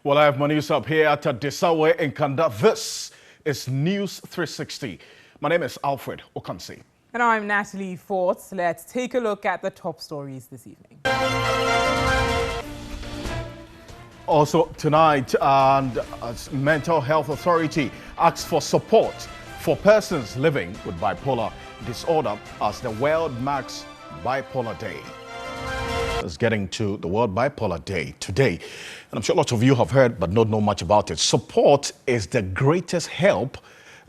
Well, I have my news up here at Desawe in Kanda. This is News 360. My name is Alfred Okansi. And I'm Natalie Forts. Let's take a look at the top stories this evening. Also tonight, Mental Health Authority asks for support for persons living with bipolar disorder as the world marks Bipolar Day. It's getting to the World Bipolar Day today. And I'm sure lots of you have heard but don't know much about it. Support is the greatest help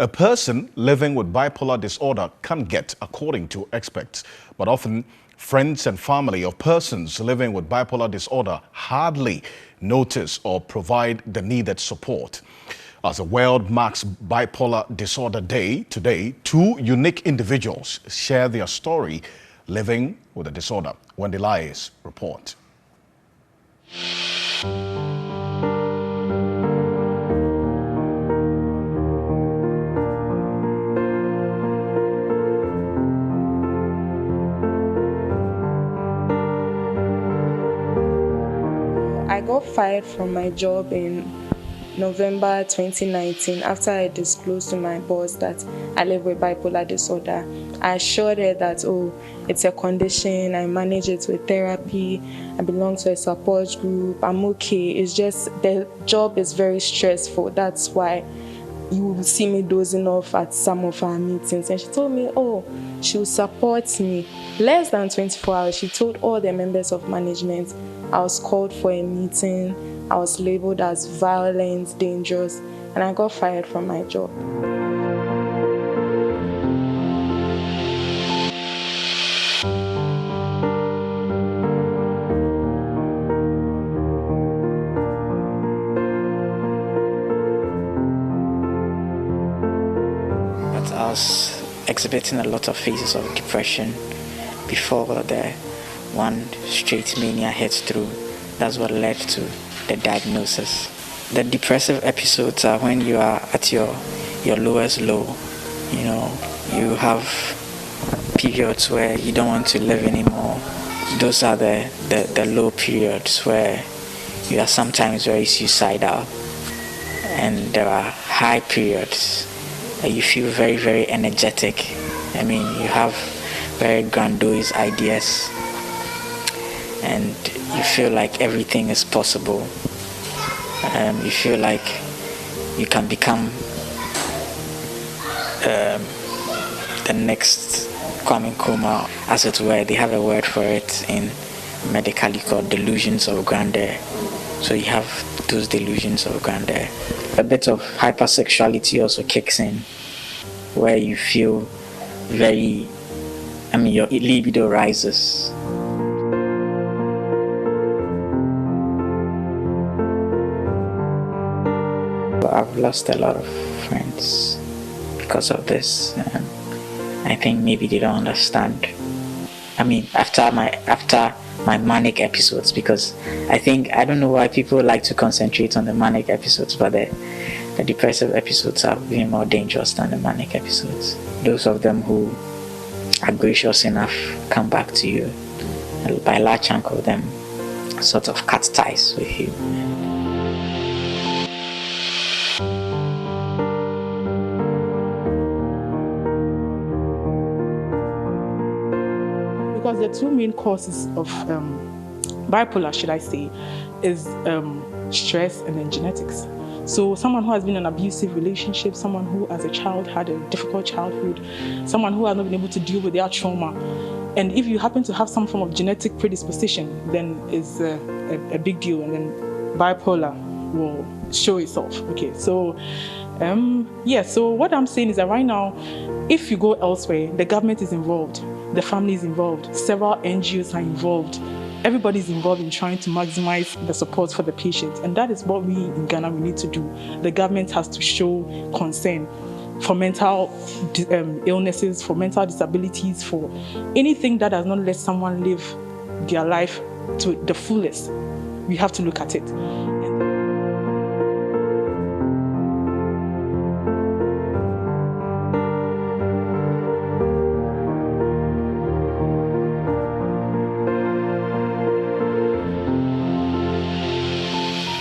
a person living with bipolar disorder can get, according to experts. But often, friends and family of persons living with bipolar disorder hardly notice or provide the needed support. As the world marks Bipolar Disorder Day today, two unique individuals share their story living with the disorder. Wendy Laryea's report. I got fired from my job in November 2019 after I disclosed to my boss that I live with bipolar disorder. I assured her that, it's a condition, I manage it with therapy, I belong to a support group, I'm okay. It's just the job is very stressful. That's why you will see me dozing off at some of our meetings. And she told me, she will support me. Less than 24 hours, she told all the members of management. I was called for a meeting. I was labeled as violent, dangerous, and I got fired from my job. But I was exhibiting a lot of phases of depression before the one straight mania hits through. That's what led to the diagnosis. The depressive episodes are when you are at your lowest low. You have periods where you don't want to live anymore. Those are the low periods where you are sometimes very suicidal. And there are high periods where you feel very, very energetic. You have very grandiose ideas. And you feel like everything is possible. You feel like you can become the next Kwame Nkrumah, as it were. They have a word for it in medically called delusions of grandeur. So you have those delusions of grandeur. A bit of hypersexuality also kicks in, where you feel your libido rises. I've lost a lot of friends because of this. I think maybe they don't understand. After my manic episodes, because I don't know why people like to concentrate on the manic episodes, but the depressive episodes are even more dangerous than the manic episodes. Those of them who are gracious enough come back to you, and by a large chunk of them sort of cut ties with you. Because the two main causes of bipolar, should I say, is stress and then genetics. So someone who has been in an abusive relationship, someone who as a child had a difficult childhood, someone who has not been able to deal with their trauma, and if you happen to have some form of genetic predisposition, then it's a big deal, and then bipolar will show itself. Okay, so so what I'm saying is that right now, if you go elsewhere, the government is involved, the family is involved, several NGOs are involved. Everybody's involved in trying to maximize the support for the patient. And that is what we in Ghana we need to do. The government has to show concern for mental illnesses, for mental disabilities, for anything that does not let someone live their life to the fullest. We have to look at it.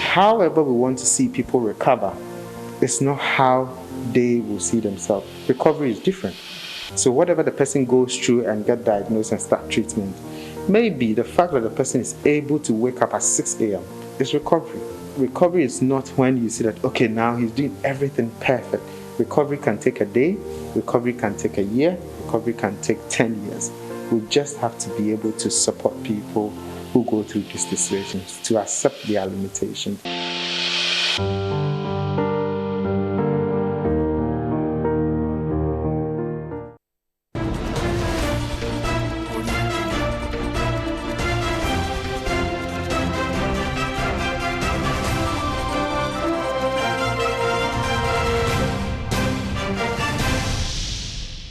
however we want to see people recover, it's not how they will see themselves. Recovery is different. So whatever the person goes through and get diagnosed and start treatment, maybe the fact that the person is able to wake up at 6 a.m. is recovery. Recovery is not when you see that, okay, now he's doing everything perfect. Recovery can take a day, recovery can take a year, recovery can take 10 years. We just have to be able to support people who go through these situations to accept their limitations.